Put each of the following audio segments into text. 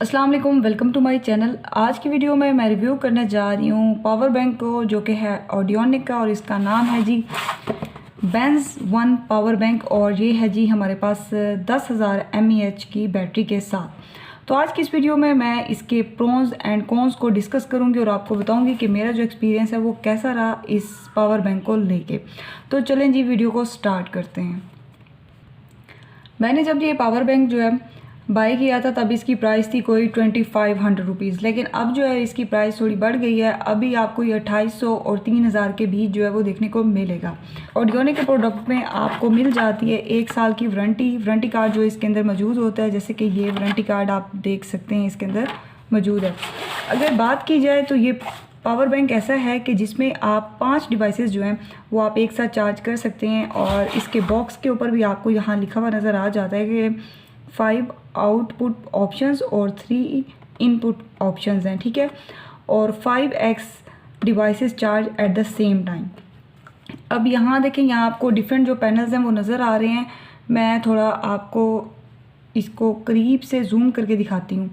अस्सलाम वालेकुम, welcome to my channel. आज की वीडियो में मैं रिव्यू करने जा रही हूँ पावर बैंक को, जो कि है ऑडियोनिक का और इसका नाम है जी बेंज 1 पावर बैंक। और ये है जी हमारे पास 10,000 mAh की बैटरी के साथ। तो आज की इस वीडियो में मैं इसके प्रोज एंड कॉन्स को डिस्कस करूंगी और आपको बताऊंगी कि मेरा जो एक्सपीरियंस है वो कैसा रहा इस पावर बैंक को लेके। तो चलें जी वीडियो को स्टार्ट करते हैं। मैंने जब ये पावर बैंक जो है बाई किया था तब इसकी प्राइस थी कोई 2500 रुपीज़, लेकिन अब जो है इसकी प्राइस थोड़ी बढ़ गई है। अभी आपको ये 2800 और 3000 के बीच जो है वो देखने को मिलेगा। ऑडियोनिक के प्रोडक्ट में आपको मिल जाती है 1 साल की वारंटी कार्ड जो इसके अंदर मौजूद होता है, जैसे कि ये वारंटी कार्ड आप देख सकते हैं इसके अंदर मौजूद है। अगर बात की जाए तो ये पावर बैंक ऐसा है कि जिसमें आप 5 डिवाइसेस जो हैं वो आप एक साथ चार्ज कर सकते हैं। और इसके बॉक्स के ऊपर भी आपको यहाँ लिखा हुआ नज़र आ जाता है कि 5 आउटपुट ऑप्शंस और 3 इनपुट ऑप्शंस हैं, ठीक है। और 5x devices charge at the same time. अब यहाँ देखें, यहाँ आपको डिफरेंट जो पैनल्स हैं वो नज़र आ रहे हैं। मैं थोड़ा आपको इसको करीब से जूम करके दिखाती हूँ।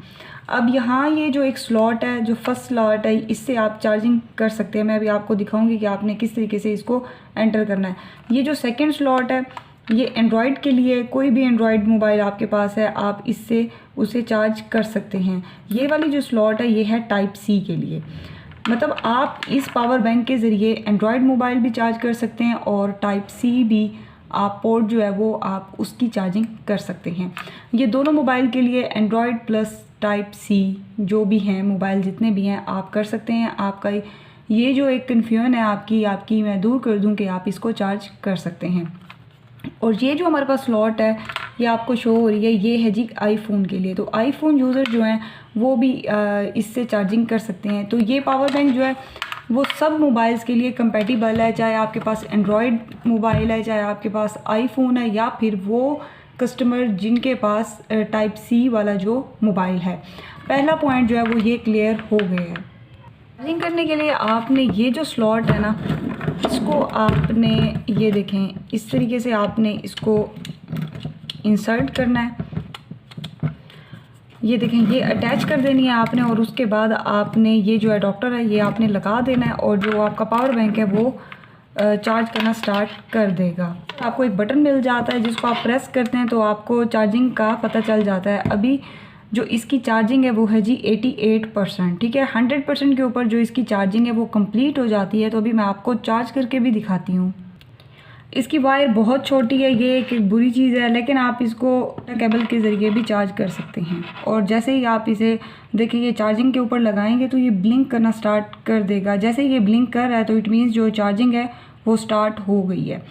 अब यहाँ ये जो एक स्लॉट है, जो फर्स्ट स्लॉट है, इससे आप चार्जिंग कर सकते हैं। मैं अभी आपको दिखाऊंगी कि आपने किस तरीके से इसको एंटर करना है। ये जो सेकंड स्लॉट है ये एंड्रॉयड के लिए, कोई भी एंड्रॉयड मोबाइल आपके पास है आप इससे उसे चार्ज कर सकते हैं। ये वाली जो स्लॉट है ये है टाइप सी के लिए, मतलब आप इस पावर बैंक के ज़रिए एंड्रॉयड मोबाइल भी चार्ज कर सकते हैं और टाइप सी भी आप पोर्ट जो है वो आप उसकी चार्जिंग कर सकते हैं। ये दोनों मोबाइल के लिए एंड्रॉयड प्लस टाइप सी जो भी हैं मोबाइल जितने भी हैं आप कर सकते हैं। आपका ये जो एक कन्फ्यूजन है आपकी मैं दूर कर दूं कि आप इसको चार्ज कर सकते हैं। और ये जो हमारे पास स्लॉट है ये आपको शो हो रही है, ये है जी आईफोन के लिए। तो आईफोन यूज़र जो हैं वो भी इससे चार्जिंग कर सकते हैं। तो ये पावर बैंक जो है वो सब मोबाइल्स के लिए कंपेटिबल है, चाहे आपके पास एंड्रॉयड मोबाइल है, चाहे आपके पास आईफोन है, या फिर वो कस्टमर जिनके पास टाइप सी वाला जो मोबाइल है। पहला पॉइंट जो है वो ये क्लियर हो गया है। चार्जिंग करने के लिए आपने ये जो स्लॉट है ना, इसको आपने ये देखें इस तरीके से आपने इसको इंसर्ट करना है। ये देखें ये अटैच कर देनी है आपने, और उसके बाद आपने ये जो एडाप्टर है ये आपने लगा देना है, और जो आपका पावर बैंक है वो चार्ज करना स्टार्ट कर देगा। आपको एक बटन मिल जाता है जिसको आप प्रेस करते हैं तो आपको चार्जिंग का पता चल जाता है। अभी जो इसकी चार्जिंग है वो है जी 88%, ठीक है। 100% के ऊपर जो इसकी चार्जिंग है वो कंप्लीट हो जाती है। तो अभी मैं आपको चार्ज करके भी दिखाती हूँ। इसकी वायर बहुत छोटी है, ये एक बुरी चीज़ है, लेकिन आप इसको केबल के ज़रिए भी चार्ज कर सकते हैं। और जैसे ही आप इसे देखिए चार्जिंग के ऊपर लगाएंगे तो ये ब्लिंक करना स्टार्ट कर देगा। जैसे ही ये ब्लिंक कर रहा है तो इट मीन्स जो चार्जिंग है वो स्टार्ट हो गई है।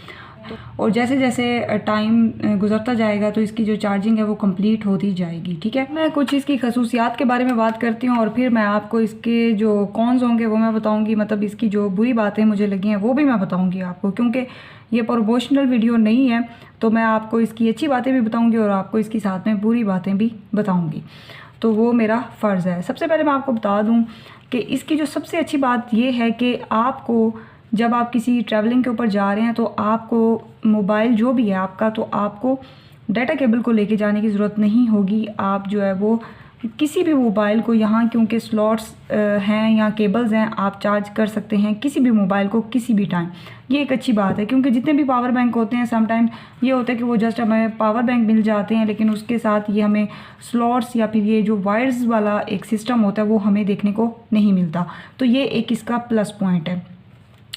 और जैसे जैसे टाइम गुजरता जाएगा तो इसकी जो चार्जिंग है वो कंप्लीट होती जाएगी, ठीक है। मैं कुछ इसकी खसूसियात के बारे में बात करती हूँ और फिर मैं आपको इसके जो कॉन्स होंगे वो मैं बताऊँगी, मतलब इसकी जो बुरी बातें मुझे लगी हैं वो भी मैं बताऊँगी आपको, क्योंकि ये प्रमोशनल वीडियो नहीं है। तो मैं आपको इसकी अच्छी बातें भी बताऊँगी और आपको इसकी साथ में बुरी बातें भी बताऊँगी, तो वो मेरा फ़र्ज़ है। सबसे पहले मैं आपको बता दूँ कि इसकी जो सबसे अच्छी बात ये है कि आपको जब आप किसी ट्रैवलिंग के ऊपर जा रहे हैं तो आपको मोबाइल जो भी है आपका, तो आपको डाटा केबल को लेके जाने की ज़रूरत नहीं होगी। आप जो है वो किसी भी मोबाइल को यहाँ, क्योंकि स्लॉट्स हैं यहाँ केबल्स हैं, आप चार्ज कर सकते हैं किसी भी मोबाइल को किसी भी टाइम। ये एक अच्छी बात है, क्योंकि जितने भी पावर बैंक होते हैं समटाइम ये होता है कि वो जस्ट हमें पावर बैंक मिल जाते हैं, लेकिन उसके साथ ये हमें स्लॉट्स या फिर ये जो वायर्स वाला एक सिस्टम होता है वो हमें देखने को नहीं मिलता। तो ये एक इसका प्लस पॉइंट है।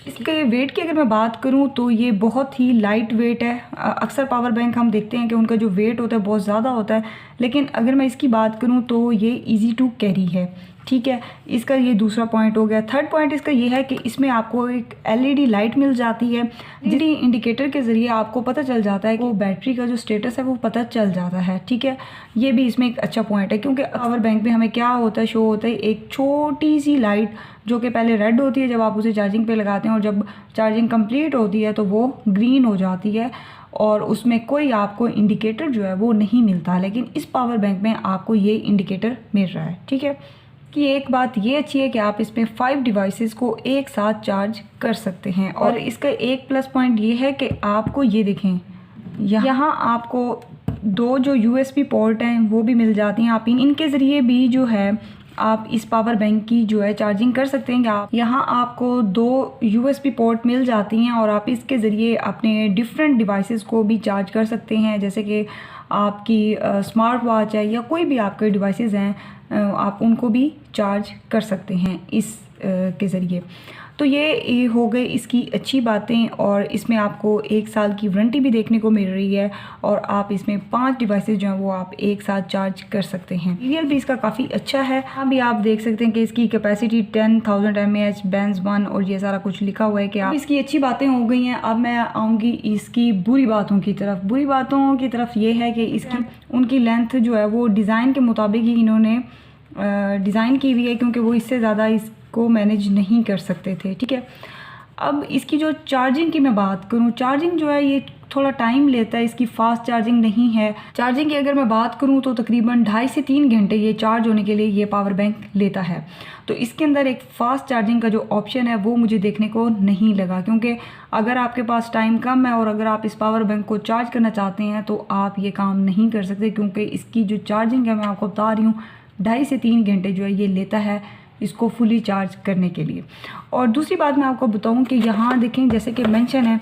इसके वेट की अगर मैं बात करूं तो ये बहुत ही लाइट वेट है। अक्सर पावर बैंक हम देखते हैं कि उनका जो वेट होता है बहुत ज़्यादा होता है, लेकिन अगर मैं इसकी बात करूं तो ये इजी टू कैरी है, ठीक है। इसका ये दूसरा पॉइंट हो गया। थर्ड पॉइंट इसका ये है कि इसमें आपको एक एलईडी लाइट मिल जाती है, जिसकी इंडिकेटर के ज़रिए आपको पता चल जाता है कि वो बैटरी का जो स्टेटस है वो पता चल जाता है, ठीक है। ये भी इसमें एक अच्छा पॉइंट है, क्योंकि पावर बैंक में हमें क्या होता है, शो होता है एक छोटी सी लाइट जो कि पहले रेड होती है जब आप उसे चार्जिंग पे लगाते हैं, और जब चार्जिंग कंप्लीट होती है तो वो ग्रीन हो जाती है, और उसमें कोई आपको इंडिकेटर जो है वो नहीं मिलता। लेकिन इस पावर बैंक में आपको ये इंडिकेटर मिल रहा है, ठीक है। कि एक बात ये अच्छी है कि आप इसमें 5 डिवाइसेस को एक साथ चार्ज कर सकते हैं। और इसका एक प्लस पॉइंट ये है कि आपको ये देखें यहाँ आपको दो जो USB पोर्ट हैं वो भी मिल जाती हैं। आप इनके ज़रिए भी जो है आप इस पावर बैंक की जो है चार्जिंग कर सकते हैं। आप यहाँ आपको 2 USB पोर्ट मिल जाती हैं और आप इसके ज़रिए अपने डिफरेंट डिवाइसेस को भी चार्ज कर सकते हैं, जैसे कि आपकी स्मार्ट वॉच है या कोई भी आपके डिवाइसेस हैं, आप उनको भी चार्ज कर सकते हैं इस के ज़रिए। तो ये हो गई इसकी अच्छी बातें, और इसमें आपको 1 साल की वारंटी भी देखने को मिल रही है, और आप इसमें 5 डिवाइसेस जो हैं वो आप एक साथ चार्ज कर सकते हैं। मटीरियल भी इसका काफ़ी अच्छा है। यहाँ भी आप देख सकते हैं कि इसकी कैपेसिटी 10,000 mAh बेंज 1 और ये सारा कुछ लिखा हुआ है कि आप इसकी अच्छी बातें हो गई हैं। अब मैं आऊँगी इसकी बुरी बातों की तरफ। बुरी बातों की तरफ ये है कि इसकी उनकी लेंथ जो है वो डिज़ाइन के मुताबिक ही इन्होंने डिज़ाइन की हुई है, क्योंकि वो इससे ज़्यादा को मैनेज नहीं कर सकते थे। ठीक है, अब इसकी जो चार्जिंग की मैं बात करूं, चार्जिंग जो है ये थोड़ा टाइम लेता है, इसकी फास्ट चार्जिंग नहीं है। चार्जिंग की अगर मैं बात करूं तो तकरीबन 2.5 से 3 घंटे ये चार्ज होने के लिए ये पावर बैंक लेता है। तो इसके अंदर एक फ़ास्ट चार्जिंग का जो ऑप्शन है वो मुझे देखने को नहीं लगा, क्योंकि अगर आपके पास टाइम कम है और अगर आप इस पावर बैंक को चार्ज करना चाहते हैं तो आप ये काम नहीं कर सकते, क्योंकि इसकी जो चार्जिंग है मैं आपको बता रही हूँ 2.5 से 3 घंटे जो है ये लेता है इसको फुली चार्ज करने के लिए। और दूसरी बात मैं आपको बताऊं कि यहाँ देखें जैसे कि मेंशन है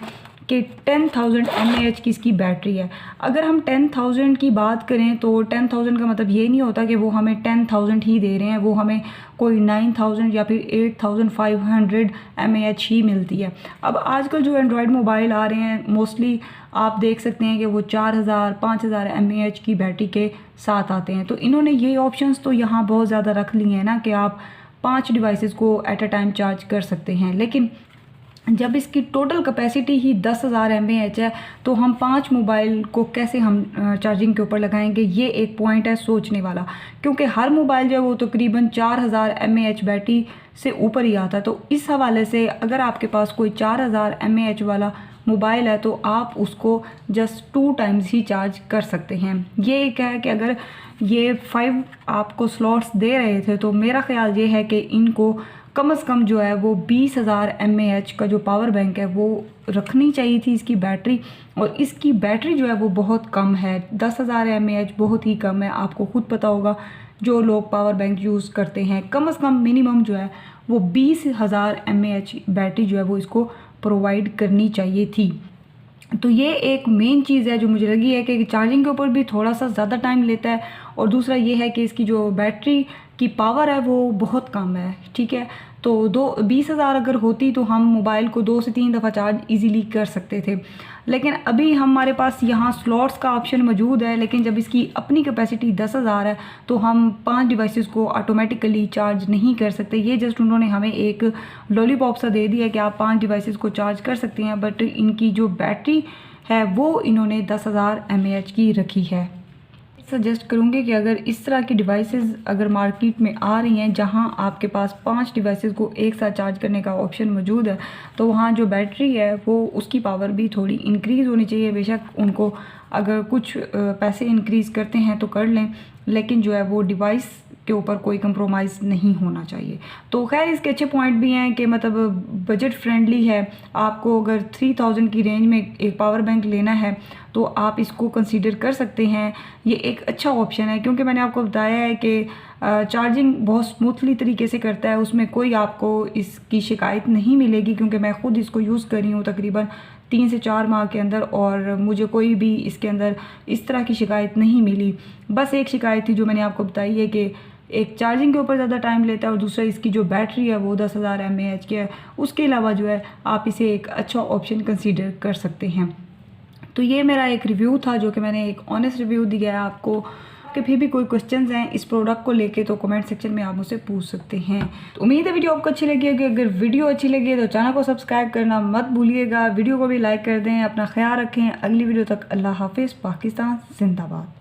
कि 10,000 mAh की इसकी बैटरी है। अगर हम 10,000 की बात करें तो 10,000 का मतलब ये नहीं होता कि वो हमें 10,000 ही दे रहे हैं, वो हमें कोई 9,000 या फिर 8,500 mAh ही मिलती है। अब आजकल जो एंड्रॉयड मोबाइल आ रहे हैं मोस्टली आप देख सकते हैं कि वो 4,000 5,000 mAh की बैटरी के साथ आते हैं। तो इन्होंने ये ऑप्शंस तो यहाँ बहुत ज़्यादा रख लिए हैं ना कि आप 5 डिवाइसेस को एट अ टाइम चार्ज कर सकते हैं, लेकिन जब इसकी टोटल कैपेसिटी ही 10,000 mAh है तो हम 5 मोबाइल को कैसे हम चार्जिंग के ऊपर लगाएंगे, ये एक पॉइंट है सोचने वाला, क्योंकि हर मोबाइल जो है वो तकरीबन 4,000 mAh बैटरी से ऊपर ही आता है। तो इस हवाले से अगर आपके पास कोई 4,000 mAh वाला मोबाइल है तो आप उसको जस्ट 2 टाइम्स ही चार्ज कर सकते हैं। ये एक है कि अगर ये 5 आपको स्लॉट्स दे रहे थे तो मेरा ख्याल ये है कि इनको कम से कम जो है वो 20,000 mAh का जो पावर बैंक है वो रखनी चाहिए थी इसकी बैटरी, और इसकी बैटरी जो है वो बहुत कम है। 10,000 mAh बहुत ही कम है। आपको खुद पता होगा जो लोग पावर बैंक यूज़ करते हैं, कम से कम मिनिमम जो है वो 20,000 mAh बैटरी जो है वो इसको प्रोवाइड करनी चाहिए थी। तो ये एक मेन चीज़ है जो मुझे लगी है कि चार्जिंग के ऊपर भी थोड़ा सा ज़्यादा टाइम लेता है, और दूसरा ये है कि इसकी जो बैटरी की पावर है वो बहुत कम है। ठीक है, तो 20,000 अगर होती तो हम मोबाइल को 2 से 3 दफ़ा चार्ज इजीली कर सकते थे, लेकिन अभी हमारे पास यहाँ स्लॉट्स का ऑप्शन मौजूद है, लेकिन जब इसकी अपनी कैपेसिटी 10,000 है तो हम 5 डिवाइसेस को ऑटोमेटिकली चार्ज नहीं कर सकते। ये जस्ट उन्होंने हमें एक लॉलीपॉप सा दे दिया कि आप 5 डिवाइसेस को चार्ज कर सकते हैं, बट इनकी जो बैटरी है वो इन्होंने 10,000 mAh की रखी है। सजेस्ट करूँगी कि अगर इस तरह की डिवाइसेस अगर मार्केट में आ रही हैं जहां आपके पास 5 डिवाइसेस को एक साथ चार्ज करने का ऑप्शन मौजूद है, तो वहाँ जो बैटरी है वो उसकी पावर भी थोड़ी इंक्रीज़ होनी चाहिए। बेशक उनको अगर कुछ पैसे इंक्रीज़ करते हैं तो कर लें, लेकिन जो है वो डिवाइस के ऊपर कोई कंप्रोमाइज़ नहीं होना चाहिए। तो खैर इसके अच्छे पॉइंट भी हैं कि मतलब बजट फ्रेंडली है। आपको अगर 3,000 की रेंज में एक पावर बैंक लेना है तो आप इसको कंसीडर कर सकते हैं। ये एक अच्छा ऑप्शन है, क्योंकि मैंने आपको बताया है कि चार्जिंग बहुत स्मूथली तरीके से करता है, उसमें कोई आपको इसकी शिकायत नहीं मिलेगी, क्योंकि मैं ख़ुद इसको यूज़ कर रही हूँ तकरीबन 3 से 4 माह के अंदर, और मुझे कोई भी इसके अंदर इस तरह की शिकायत नहीं मिली। बस एक शिकायत थी जो मैंने आपको बताई है कि एक चार्जिंग के ऊपर ज़्यादा टाइम लेता है, और दूसरा इसकी जो बैटरी है वो 10,000 mAh की है। उसके अलावा जो है आप इसे एक अच्छा ऑप्शन कंसीडर कर सकते हैं। तो ये मेरा एक रिव्यू था जो कि मैंने एक ऑनेस्ट रिव्यू दिया है आपको। कि फिर भी कोई क्वेश्चंस हैं इस प्रोडक्ट को लेके तो कमेंट सेक्शन में आप मुझसे पूछ सकते हैं। तो उम्मीद है वीडियो आपको अच्छी लगी होगी। अगर वीडियो अच्छी लगी है तो चैनल को सब्सक्राइब करना मत भूलिएगा, वीडियो को भी लाइक कर दें। अपना ख्याल रखें। अगली वीडियो तक अल्लाह हाफिज़। पाकिस्तान जिंदाबाद।